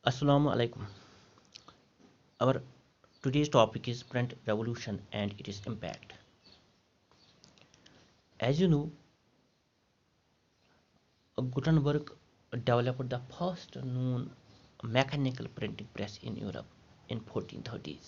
Assalamu alaikum. Our today's topic is print revolution and its impact. As you know, Gutenberg developed the first known mechanical printing press in Europe in 1430s.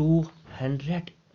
200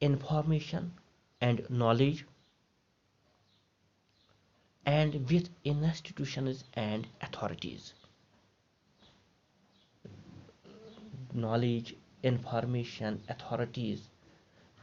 information and knowledge and with institutions and authorities. Knowledge, information, authorities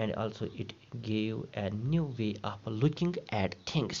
And also it gave a new way of looking at things.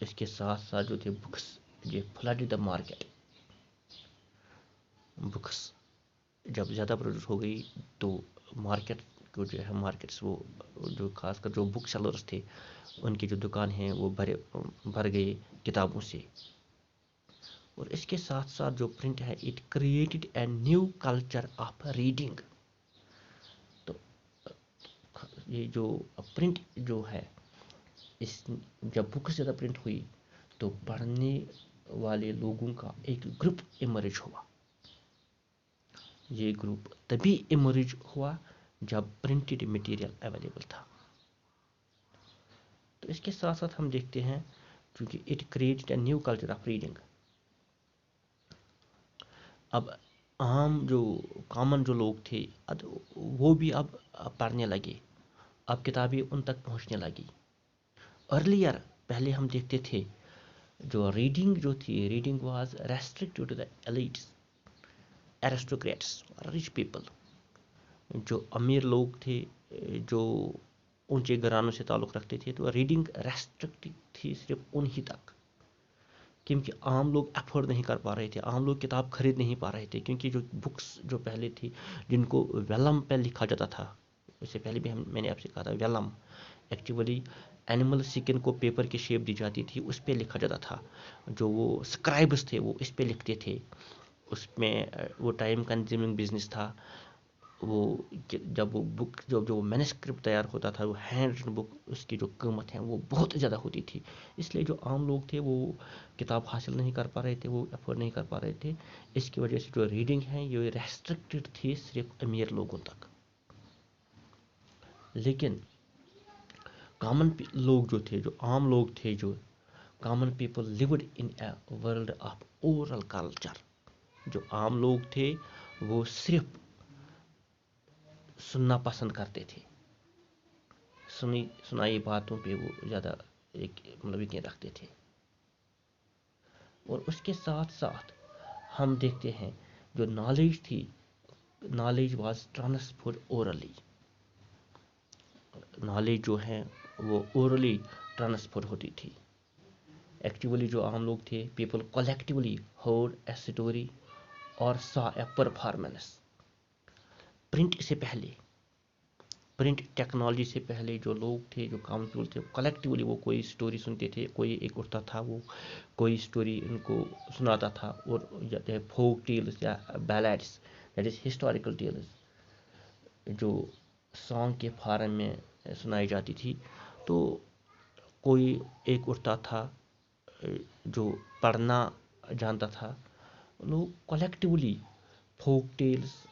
اس کے ساتھ ساتھ جو تھے books یہ flood the market. Books جب زیادہ produce ہو گئی تو مارکیٹ کو جو ہے مارکیٹس وہ جو خاص کر جو بک سیلرس تھے ان کی جو دکان ہیں وہ بھر گئے کتابوں سے. اور اس کے ساتھ ساتھ جو پرنٹ ہے it created a new culture of reading. تو یہ جو پرنٹ جو ہے اس جب بکس زیادہ پرنٹ ہوئی تو پڑھنے والے لوگوں کا ایک گروپ ایمرج ہوا. یہ گروپ تبھی ایمرج ہوا جب پرنٹڈ مٹیریل اویلیبل تھا. تو اس کے ساتھ ساتھ ہم دیکھتے ہیں کیونکہ it created a new culture of reading. اب عام جو کامن جو لوگ تھے وہ بھی اب پڑھنے لگے. اب کتابیں ان تک پہنچنے لگی. ارلیئر پہلے ہم دیکھتے تھے جو ریڈنگ جو تھی reading was restricted to the elites aristocrats rich people. جو امیر لوگ تھے جو اونچے گھرانوں سے تعلق رکھتے تھے تو ریڈنگ ریسٹرکٹ تھی صرف انہی تک کیونکہ عام لوگ افورڈ نہیں کر پا رہے تھے. عام لوگ کتاب خرید نہیں پا رہے تھے کیونکہ جو بکس جو پہلے تھی جن کو ویلم پہ لکھا جاتا تھا. اس سے پہلے بھی میں نے آپ سے کہا تھا ویلم ایکچولی اینیمل سکن کو پیپر کی شیپ دی جاتی تھی اس پہ لکھا جاتا تھا. جو وہ سکرائبس تھے وہ اس پہ لکھتے تھے. اس میں وہ ٹائم کنزیومنگ بزنس تھا. وہ جب وہ بک جو مینسکرپٹ تیار ہوتا تھا وہ ہینڈ ریٹن بک اس کی جو قیمت ہے وہ بہت زیادہ ہوتی تھی. اس لیے جو عام لوگ تھے وہ کتاب حاصل نہیں کر پا رہے تھے وہ افورڈ نہیں کر پا رہے تھے. اس کی وجہ سے جو ریڈنگ ہے یہ ریسٹرکٹڈ تھی صرف امیر لوگوں تک. لیکن کامن لوگ جو تھے جو عام لوگ تھے جو common people lived in a world of oral culture. جو عام لوگ تھے وہ صرف سننا پسند کرتے تھے. سنائی باتوں پہ وہ زیادہ یقین رکھتے تھے. اور اس کے ساتھ ساتھ ہم دیکھتے ہیں جو نالج تھی knowledge was transferred orally. Knowledge جو ہے وہ اورلی ٹرانسفر ہوتی تھی. ایکچولی جو عام لوگ تھے people collectively heard a story اور سا اے پرفارمنس. پرنٹ سے پہلے پرنٹ ٹیکنالوجی سے پہلے جو لوگ تھے جو کامن پیپل تھے کلیکٹیولی وہ کوئی اسٹوری سنتے تھے. کوئی ایک اٹھتا تھا وہ کوئی اسٹوری ان کو سناتا تھا. اور فوک ٹیلز یا بیلیڈس دیٹ از ہسٹوریکل ٹیلز جو سانگ کے فارم میں سنائی جاتی تھی. تو کوئی ایک اٹھتا تھا جو پڑھنا جانتا تھا. لوگ کلیکٹیولی فوک ٹیلز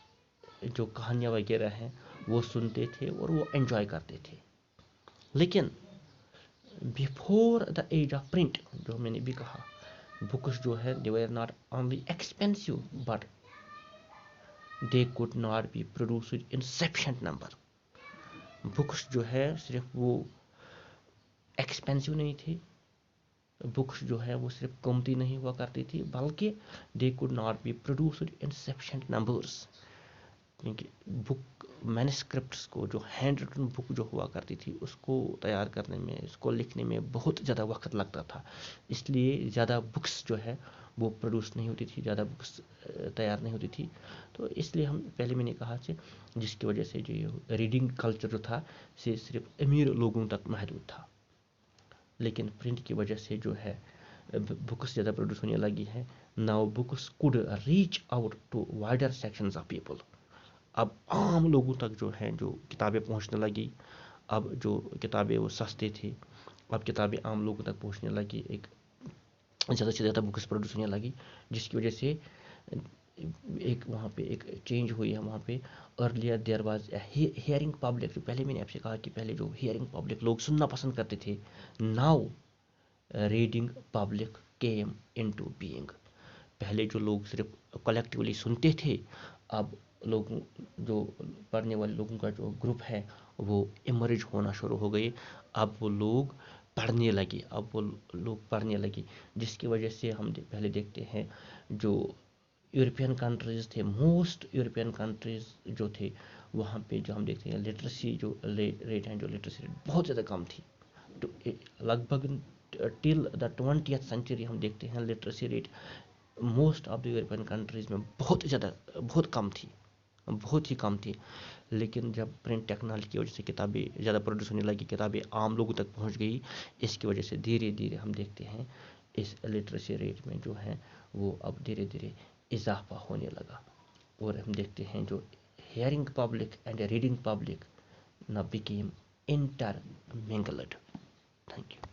جو کہانیاں وغیرہ ہیں وہ سنتے تھے اور وہ انجوائے کرتے تھے. لیکن before the age of print جو میں نے بھی کہا بکس جو ہے they were not only expensive but they could not be produced in sufficient number. Books جو ہے صرف وہ ایکسپینسو نہیں تھی. بکس جو ہے وہ صرف قیمتی نہیں ہوا کرتی تھی بلکہ they could not be produced in sufficient numbers. کیونکہ بک مینسکرپٹس کو جو ہینڈ ریٹن بک جو ہوا کرتی تھی اس کو تیار کرنے میں اس کو لکھنے میں بہت زیادہ وقت لگتا تھا. اس لیے زیادہ بکس جو ہے وہ پروڈیوس نہیں ہوتی تھی زیادہ بکس تیار نہیں ہوتی تھی. تو اس لیے ہم پہلے میں نے کہا کہ جس کی وجہ سے جو ریڈنگ کلچر جو تھا سے صرف امیر لوگوں تک محدود تھا. لیکن پرنٹ کی وجہ سے جو ہے بکس زیادہ پروڈیوس ہونے لگی ہے. Now books could reach out to wider sections of people. اب عام لوگوں تک جو ہے جو کتابیں پہنچنے لگی. اب جو کتابیں وہ سستے تھے اب کتابیں عام لوگوں تک پہنچنے لگی. ایک زیادہ سے زیادہ بکس پروڈیوس ہونے لگی جس کی وجہ سے ایک وہاں پہ ایک چینج ہوئی ہے. وہاں پہ earlier there was a hearing public. جو پہلے میں نے آپ سے کہا کہ پہلے جو ہیئرنگ پبلک لوگ سننا پسند کرتے تھے. Now reading public came into being. پہلے جو لوگ صرف کلیکٹیولی سنتے تھے اب لوگوں جو پڑھنے والے لوگوں کا جو گروپ ہے وہ ایمرج ہونا شروع ہو گئے. اب وہ لوگ پڑھنے لگے جس کی وجہ سے ہم پہلے دیکھتے ہیں جو یورپین کنٹریز تھے موسٹ یورپین کنٹریز جو تھے وہاں پہ جو ہم دیکھتے ہیں لٹریسی جو ریٹ ہیں جو لٹریسی ریٹ بہت زیادہ کم تھی. لگ بھگ ٹل دا 20th سینچری ہم دیکھتے ہیں literacy rate most of the European countries میں بہت زیادہ بہت کم تھی، بہت ہی کم تھی. لیکن جب پرنٹ ٹیکنالوجی کی وجہ سے کتابیں زیادہ پروڈیوس ہونے لگی، کتابیں عام لوگوں تک پہنچ گئی، اس کی وجہ سے دھیرے دھیرے ہم دیکھتے ہیں اس لٹریسی ریٹ میں جو ہے وہ اب دھیرے دھیرے اضافہ ہونے لگا. اور ہم دیکھتے ہیں جو hearing public and reading public now became intermingled. Thank you.